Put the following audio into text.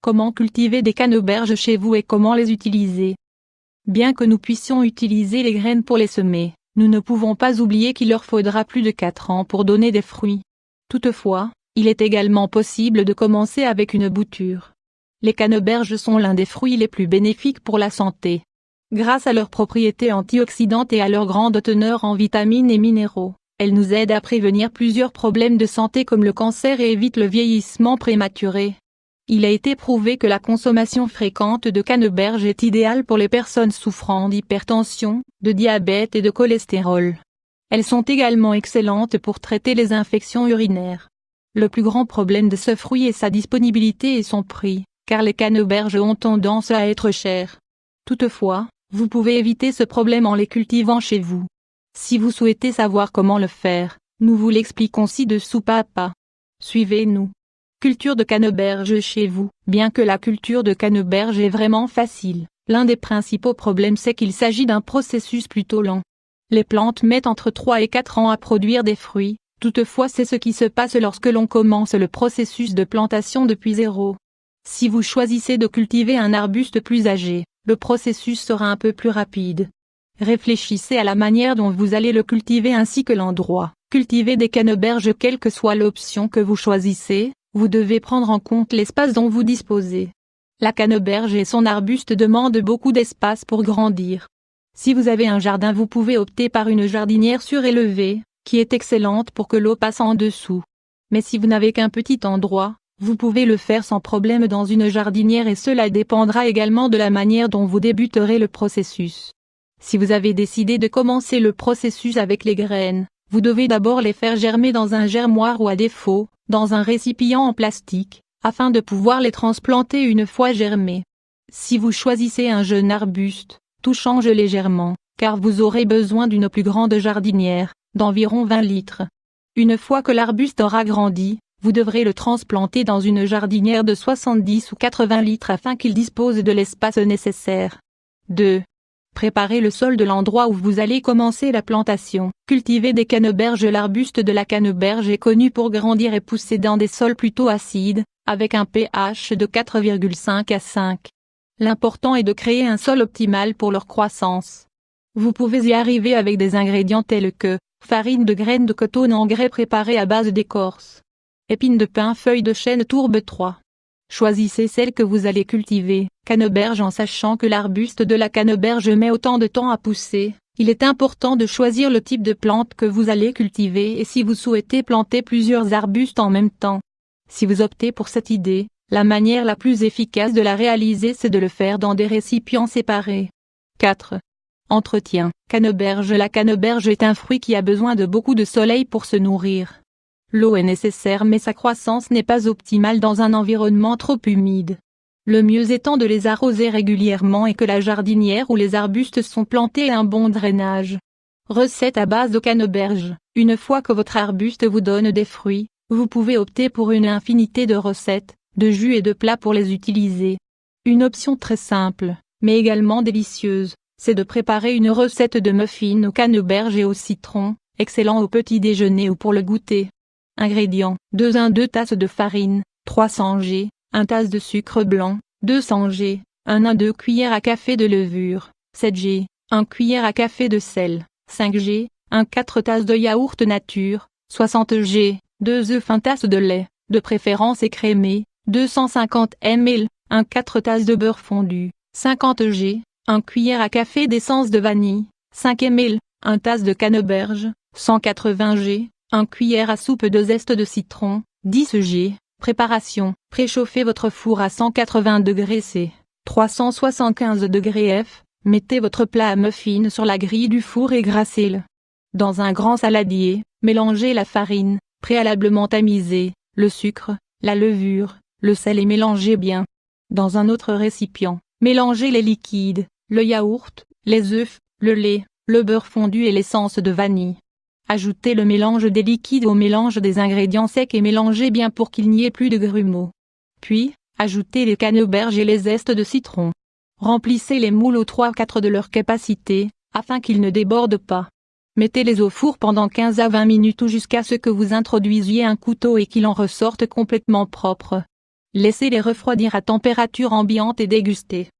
Comment cultiver des canneberges chez vous et comment les utiliser? Bien que nous puissions utiliser les graines pour les semer, nous ne pouvons pas oublier qu'il leur faudra plus de 4 ans pour donner des fruits. Toutefois, il est également possible de commencer avec une bouture. Les canneberges sont l'un des fruits les plus bénéfiques pour la santé. Grâce à leurs propriétés antioxydantes et à leur grande teneur en vitamines et minéraux, elles nous aident à prévenir plusieurs problèmes de santé comme le cancer et évitent le vieillissement prématuré. Il a été prouvé que la consommation fréquente de canneberges est idéale pour les personnes souffrant d'hypertension, de diabète et de cholestérol. Elles sont également excellentes pour traiter les infections urinaires. Le plus grand problème de ce fruit est sa disponibilité et son prix, car les canneberges ont tendance à être chères. Toutefois, vous pouvez éviter ce problème en les cultivant chez vous. Si vous souhaitez savoir comment le faire, nous vous l'expliquons ci-dessous pas à pas. Suivez-nous. Culture de canneberges chez vous. Bien que la culture de canneberges est vraiment facile, l'un des principaux problèmes c'est qu'il s'agit d'un processus plutôt lent. Les plantes mettent entre 3 et 4 ans à produire des fruits, toutefois c'est ce qui se passe lorsque l'on commence le processus de plantation depuis zéro. Si vous choisissez de cultiver un arbuste plus âgé, le processus sera un peu plus rapide. Réfléchissez à la manière dont vous allez le cultiver ainsi que l'endroit. Cultiver des canneberges quelle que soit l'option que vous choisissez, vous devez prendre en compte l'espace dont vous disposez. La canneberge et son arbuste demandent beaucoup d'espace pour grandir. Si vous avez un jardin, vous pouvez opter par une jardinière surélevée, qui est excellente pour que l'eau passe en dessous. Mais si vous n'avez qu'un petit endroit, vous pouvez le faire sans problème dans une jardinière et cela dépendra également de la manière dont vous débuterez le processus. Si vous avez décidé de commencer le processus avec les graines, vous devez d'abord les faire germer dans un germoir ou à défaut, dans un récipient en plastique, afin de pouvoir les transplanter une fois germés. Si vous choisissez un jeune arbuste, tout change légèrement, car vous aurez besoin d'une plus grande jardinière, d'environ 20 litres. Une fois que l'arbuste aura grandi, vous devrez le transplanter dans une jardinière de 70 ou 80 litres afin qu'il dispose de l'espace nécessaire. 2. Préparez le sol de l'endroit où vous allez commencer la plantation. Cultiver des canneberges. L'arbuste de la canneberge est connu pour grandir et pousser dans des sols plutôt acides, avec un pH de 4,5 à 5. L'important est de créer un sol optimal pour leur croissance. Vous pouvez y arriver avec des ingrédients tels que farine de graines de coton, engrais préparés à base d'écorce, épines de pin, feuilles de chêne, tourbe 3. Choisissez celle que vous allez cultiver, canneberge. En sachant que l'arbuste de la canneberge met autant de temps à pousser, il est important de choisir le type de plante que vous allez cultiver et si vous souhaitez planter plusieurs arbustes en même temps. Si vous optez pour cette idée, la manière la plus efficace de la réaliser c'est de le faire dans des récipients séparés. 4. Entretien. Canneberge. La canneberge est un fruit qui a besoin de beaucoup de soleil pour se nourrir. L'eau est nécessaire mais sa croissance n'est pas optimale dans un environnement trop humide. Le mieux étant de les arroser régulièrement et que la jardinière où les arbustes sont plantés ait un bon drainage. Recette à base de canneberge. Une fois que votre arbuste vous donne des fruits, vous pouvez opter pour une infinité de recettes, de jus et de plats pour les utiliser. Une option très simple, mais également délicieuse, c'est de préparer une recette de muffins aux canneberges et au citron, excellent au petit déjeuner ou pour le goûter. Ingrédients: 2 tasses de farine, 300 g, 1 tasse de sucre blanc, 200 g, 2 cuillères à café de levure, 7 g, 1 cuillère à café de sel, 5 g, 4 tasses de yaourt nature, 60 g, 2 œufs, 1 tasse de lait, de préférence écrémé, 250 ml, 4 tasses de beurre fondu, 50 g, 1 cuillère à café d'essence de vanille, 5 ml, 1 tasse de canneberge, 180 g, 1 cuillère à soupe de zeste de citron, 10 g. Préparation. Préchauffez votre four à 180 degrés C, 375 degrés F, mettez votre plat à muffins sur la grille du four et grassez-le. Dans un grand saladier, mélangez la farine, préalablement tamisée, le sucre, la levure, le sel et mélangez bien. Dans un autre récipient, mélangez les liquides, le yaourt, les œufs, le lait, le beurre fondu et l'essence de vanille. Ajoutez le mélange des liquides au mélange des ingrédients secs et mélangez bien pour qu'il n'y ait plus de grumeaux. Puis, ajoutez les canneberges et les zestes de citron. Remplissez les moules aux 3/4 de leur capacité, afin qu'ils ne débordent pas. Mettez-les au four pendant 15 à 20 minutes ou jusqu'à ce que vous introduisiez un couteau et qu'il en ressorte complètement propre. Laissez-les refroidir à température ambiante et dégustez.